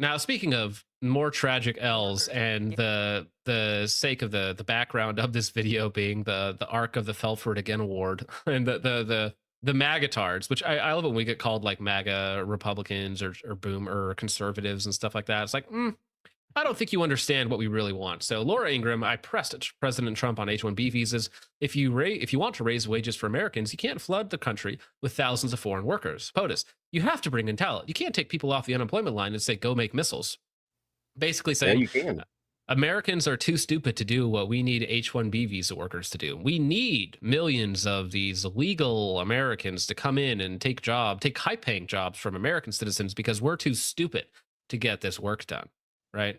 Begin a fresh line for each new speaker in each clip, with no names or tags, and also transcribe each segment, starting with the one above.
Now, speaking of more tragic L's,
Workers.
and the sake of the background of this video being the arc of the Felford Again Award, and the MAGAtards, which I love when we get called like MAGA Republicans or boom or conservatives and stuff like that. It's like, I don't think you understand what we really want. So Laura Ingraham, I pressed President Trump on H-1B visas. If you want to raise wages for Americans, you can't flood the country with thousands of foreign workers. POTUS, you have to bring in talent. You can't take people off the unemployment line and say, go make missiles. Basically
Yeah,
saying
you can.
Americans are too stupid to do what we need H-1B visa workers to do. We need millions of these legal Americans to come in and take high-paying jobs from American citizens because we're too stupid to get this work done. Right?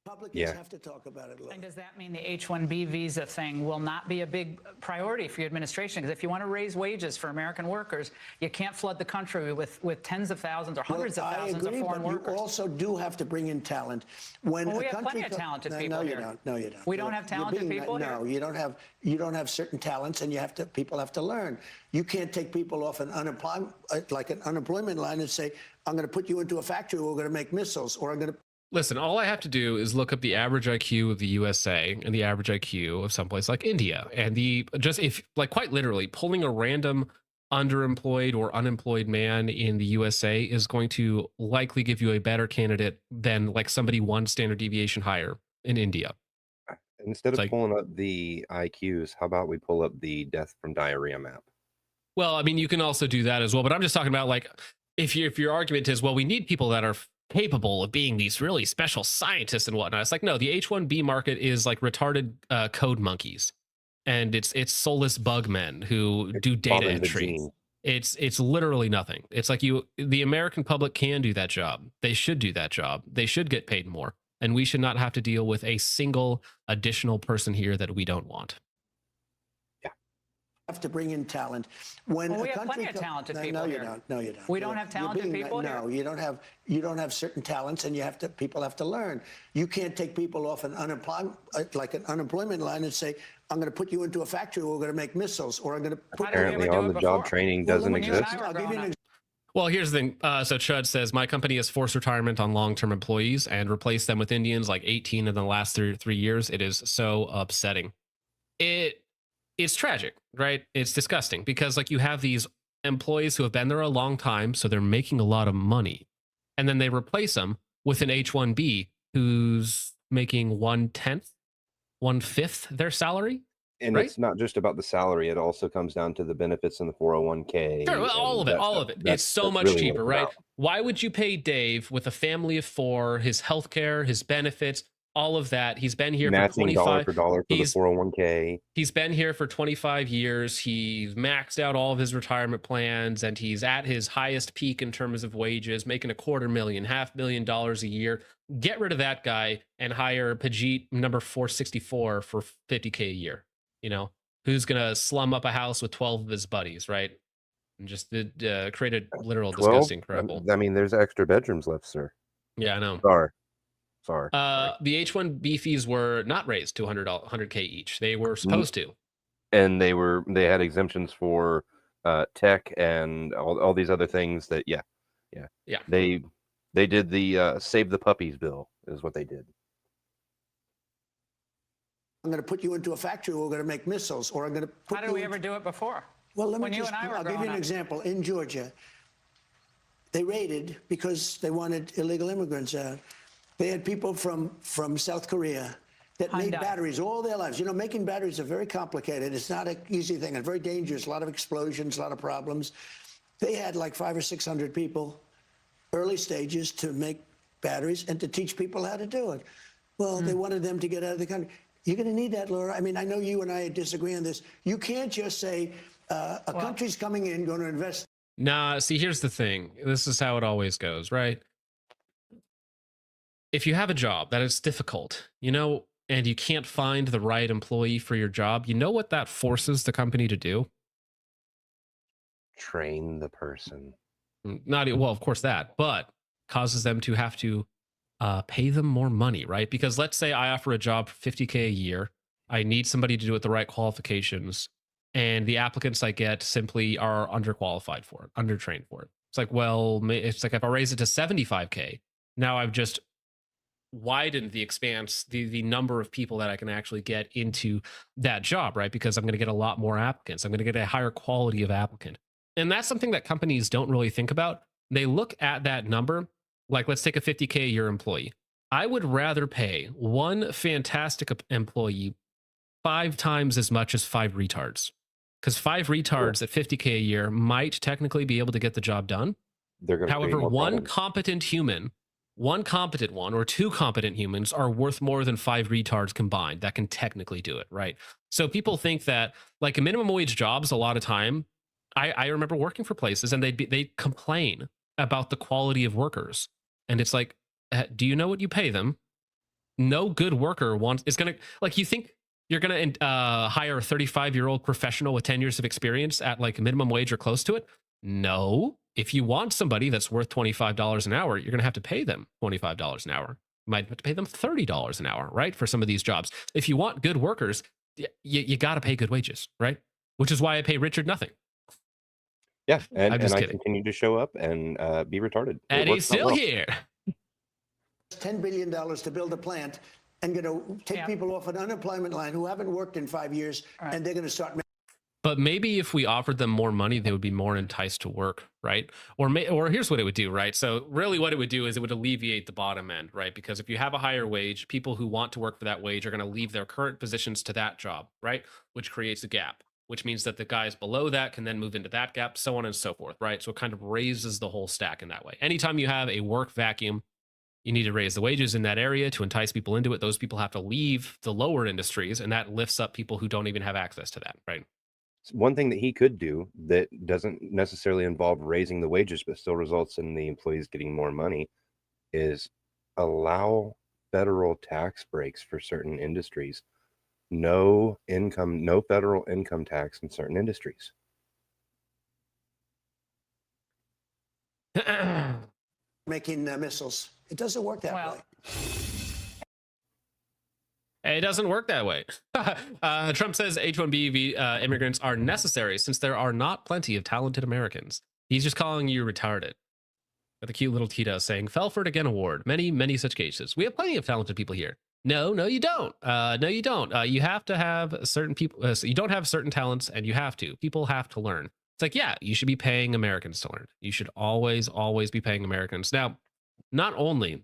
Republicans have to talk about it.
And does that mean the H-1B visa thing will not be a big priority for your administration? Because if you want to raise wages for American workers, you can't flood the country with tens of thousands or hundreds of thousands of foreign workers.
You also do have to bring in talent. When
we
a
have
country
plenty of talented people
no,
here.
you don't. No, you don't.
We don't have talented people here?
No, you don't have. You don't have certain talents, and people have to learn. You can't take people off an unemployment line and say, I'm going to put you into a factory. We're going to make missiles, or I'm going to.
Listen, all I have to do is look up the average IQ of the USA and the average IQ of someplace like India. And quite literally, pulling a random underemployed or unemployed man in the USA is going to likely give you a better candidate than like somebody one standard deviation higher in India.
Instead of pulling up the IQs, how about we pull up the death from diarrhea map?
Well, I mean, you can also do that as well. But I'm just talking about like if your argument is, well, we need people that are capable of being these really special scientists and whatnot. It's like, no, the H-1B market is like retarded code monkeys, and it's soulless bug men who do data entry. It's literally nothing. It's like the American public can do that job. They should do that job. They should get paid more, and we should not have to deal with a single additional person here that we don't want.
Have to bring in talent. When
we have plenty of talented people
here.
here.
No, you don't. No, you don't.
We don't have talented people here?
No, you don't have. You don't have certain talents, and people have to learn. You can't take people off an unemployment line and say, I'm going to put you into a factory. We're going to make missiles, or I'm going to put.
Apparently, on-the-job training doesn't exist.
I'll give you an
Well, here's the thing. So Chud says, my company has forced retirement on long-term employees and replaced them with Indians, like 18 in the last 3 years. It is so upsetting. It's tragic, right? It's disgusting because like you have these employees who have been there a long time, so they're making a lot of money. And then they replace them with an H-1B who's making 1/10, 1/5 their salary.
And
right?
It's not just about the salary. It also comes down to the benefits and the 401k.
Sure, all of it. It's so much
really
cheaper, right? Why would you pay Dave with a family of 4, his healthcare, his benefits, all of that? He's been here for 25
dollar for dollar for the 401k.
He's been here for 25 years. He's maxed out all of his retirement plans, and he's at his highest peak in terms of wages, making $250,000, $500,000 a year. Get rid of that guy and hire Pajit number 464 for $50K a year. You know, who's gonna slum up a house with 12 of his buddies, right? And just create a literal
12?
disgusting cripple.
I mean, there's extra bedrooms left, sir.
Yeah, I know.
Sorry.
The H-1B fees were not raised to $100K each. They were supposed to.
And they had exemptions for tech and all these other things that yeah. They did the save the puppies bill is what they did.
I'm going to put you into a factory. We're going to make missiles, or I'm going to put.
How did we ever do it before?
Well,
I'll
give you an example. In Georgia, they raided because they wanted illegal immigrants out. They had people from South Korea that made batteries all their lives. You know, making batteries are very complicated. It's not an easy thing and very dangerous. A lot of explosions, a lot of problems. They had like 500 or 600 people, early stages, to make batteries and to teach people how to do it. Well, they wanted them to get out of the country. You're going to need that, Laura. I mean, I know you and I disagree on this. You can't just say a country's coming in, going to invest.
Nah, see, here's the thing. This is how it always goes, right? If you have a job that is difficult, you know, and you can't find the right employee for your job, you know what that forces the company to do?
Train the person.
Well, of course that, but causes them to have to pay them more money, right? Because let's say I offer a job for $50K a year. I need somebody to do it with the right qualifications, and the applicants I get simply are underqualified for it, undertrained for it. It's like, well, it's like if I raise it to $75K, Now I've just widened the expanse, the number of people that I can actually get into that job, right? Because I'm going to get a lot more applicants. I'm going to get a higher quality of applicant. And that's something that companies don't really think about. They look at that number, like let's take a 50K a year employee. I would rather pay one fantastic employee 5 times as much as 5 retards. Because 5 retards at 50K a year might technically be able to get the job done. However, one competent human, one competent one, or 2 competent humans are worth more than 5 retards combined that can technically do it, right? So people think that, like, minimum wage jobs, a lot of time, I remember working for places and they'd complain about the quality of workers. And it's like, do you know what you pay them? No good worker is going to, like, you think you're going to hire a 35-year-old professional with 10 years of experience at like minimum wage or close to it? No. If you want somebody that's worth $25 an hour, you're going to have to pay them $25 an hour. You might have to pay them $30 an hour, right? For some of these jobs. If you want good workers, you got to pay good wages, right? Which is why I pay Richard nothing.
Yeah, and I continue to show up and be retarded.
And he's still here.
$10 billion to build a plant and going to take people off an unemployment line who haven't worked in 5 years, and they're going to start.
But maybe if we offered them more money, they would be more enticed to work, right? Or here's what it would do, right? So really what it would do is it would alleviate the bottom end, right? Because if you have a higher wage, people who want to work for that wage are going to leave their current positions to that job, right? Which creates a gap, which means that the guys below that can then move into that gap, so on and so forth, right? So it kind of raises the whole stack in that way. Anytime you have a work vacuum, you need to raise the wages in that area to entice people into it. Those people have to leave the lower industries, and that lifts up people who don't even have access to that, right?
One thing that he could do that doesn't necessarily involve raising the wages, but still results in the employees getting more money, is allow federal tax breaks for certain industries. No federal income tax in certain industries.
Making missiles. It doesn't work that way.
It doesn't work that way. Trump says H-1B immigrants are necessary since there are not plenty of talented Americans. He's just calling you retarded. With a cute little Tita saying, Felford again award. Many, many such cases. We have plenty of talented people here. No, you don't. No, you don't. You have to have certain people. So you don't have certain talents, and you have to. People have to learn. It's like, yeah, you should be paying Americans to learn. You should always, always be paying Americans. Now, not only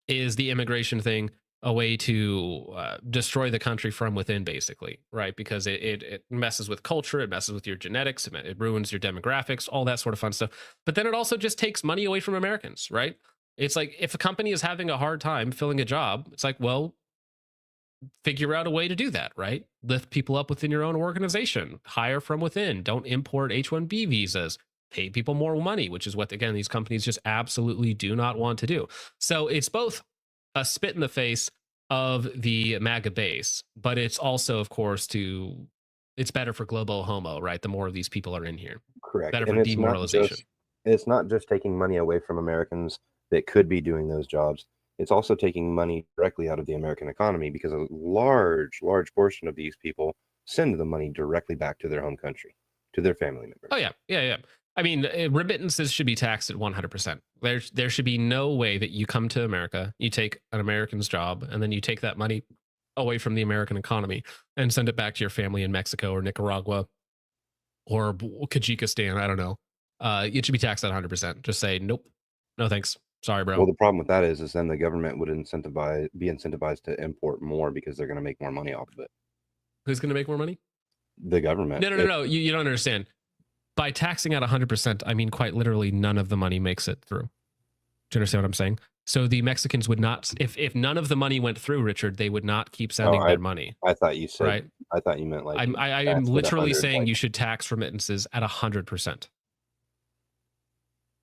is the immigration thing a way to destroy the country from within, basically, right? Because it messes with culture, it messes with your genetics, it ruins your demographics, all that sort of fun stuff. But then it also just takes money away from Americans, right? It's like, if a company is having a hard time filling a job, it's like, well, figure out a way to do that, right? Lift people up within your own organization, hire from within, don't import H-1B visas, pay people more money, which is what, again, these companies just absolutely do not want to do. So it's both a spit in the face of the MAGA base, but it's also, of course, it's better for global homo, right? The more of these people are in here.
Correct.
Better for demoralization.
It's not just taking money away from Americans that could be doing those jobs. It's also taking money directly out of the American economy, because a large portion of these people send the money directly back to their home country, to their family members.
Oh, yeah. I mean, remittances should be taxed at 100%. There should be no way that you come to America, you take an American's job, and then you take that money away from the American economy and send it back to your family in Mexico or Nicaragua or Kyrgyzstan. I don't know. It should be taxed at 100%. Just say, nope, no thanks. Sorry, bro.
Well, the problem with that is then the government would be incentivized to import more, because they're going to make more money off of it.
Who's going to make more money?
The government.
No. You don't understand. By taxing at 100%, I mean quite literally none of the money makes it through. Do you understand what I'm saying? So the Mexicans would not, if none of the money went through, Richard, they would not keep sending their money.
I thought you said,
right?
I thought you meant like,
I am literally saying you should tax remittances at 100%.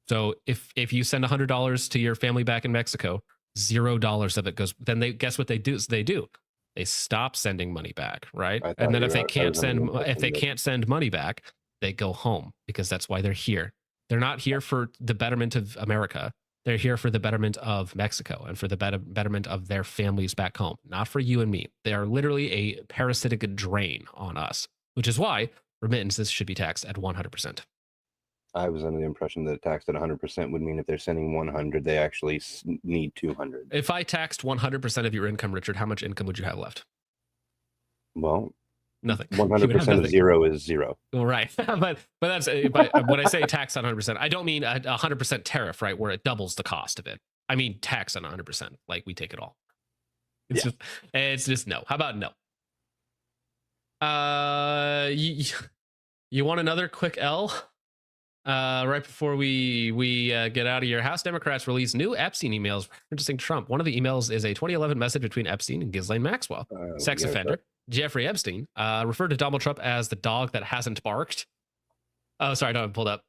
So if you send $100 to your family back in Mexico, $0 of it goes, then guess what they do? They stop sending money back, right? And then if they can't send money back, they go home, because that's why they're here. They're not here for the betterment of America. They're here for the betterment of Mexico and for the betterment of their families back home, not for you and me. They are literally a parasitic drain on us, which is why remittances should be taxed at 100%.
I was under the impression that a tax at 100% would mean if they're sending 100, they actually need 200.
If I taxed 100% of your income, Richard, how much income would you have left?
Well,
Nothing.
100% of zero is zero.
Well, right. but that's when I say tax on 100%, I don't mean a 100% tariff, right, where it doubles the cost of it. I mean tax on 100%, like we take it all. It's just no. How about no? You want another quick L? Right before we get out of here, House Democrats release new Epstein emails referencing Trump. One of the emails is a 2011 message between Epstein and Ghislaine Maxwell. Sex offender Jeffrey Epstein referred to Donald Trump as the dog that hasn't barked. Oh, sorry, I don't have it pulled up.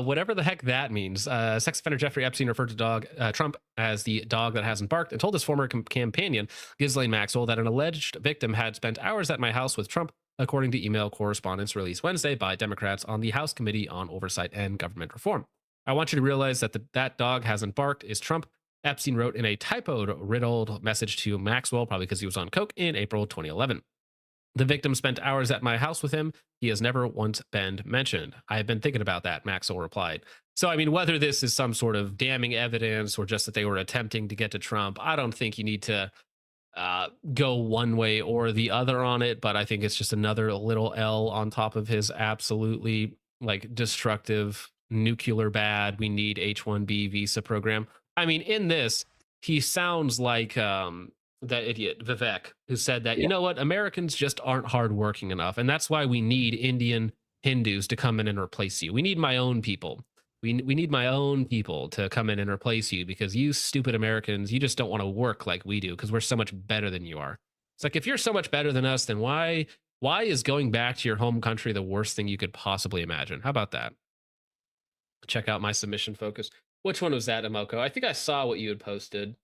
Whatever the heck that means. Sex offender Jeffrey Epstein referred to Trump as the dog that hasn't barked and told his former companion, Ghislaine Maxwell, that an alleged victim had spent hours at my house with Trump, according to email correspondence released Wednesday by Democrats on the House Committee on Oversight and Government Reform. I want you to realize that that dog hasn't barked is Trump, Epstein wrote in a typo-riddled message to Maxwell, probably because he was on coke, in April 2011. The victim spent hours at my house with him. He has never once been mentioned. I have been thinking about that, Maxwell replied. So, I mean, whether this is some sort of damning evidence or just that they were attempting to get to Trump, I don't think you need to go one way or the other on it, but I think it's just another little L on top of his absolutely like destructive nuclear bad we need H-1B visa program. I mean, in this, he sounds like that idiot Vivek, who said that, you know what, Americans just aren't hardworking enough, and that's why we need Indian Hindus to come in and replace you. We need my own people. We need my own people to come in and replace you because you stupid Americans, you just don't want to work like we do because we're so much better than you are. It's like, if you're so much better than us, then why is going back to your home country the worst thing you could possibly imagine? How about that? Check out my submission focus. Which one was that, Emoko? I think I saw what you had posted.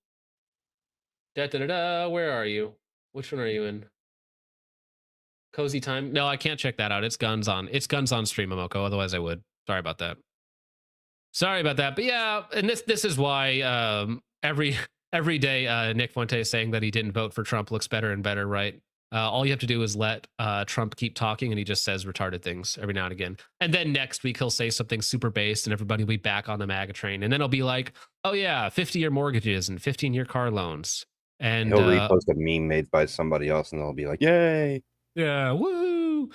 Where are you? Which one are you in? Cozy Time? No, I can't check that out. It's guns on stream, Emoko. Otherwise I would. Sorry about that. But yeah, and this is why every day Nick Fuente saying that he didn't vote for Trump looks better and better, right? All you have to do is let Trump keep talking, and he just says retarded things every now and again. And then next week he'll say something super based, and everybody will be back on the MAGA train. And then he'll be like, "Oh yeah, 50-year mortgages and 15-year car loans." And
he'll repost a meme made by somebody else, and they'll be like, "Yay!"
Yeah, woo!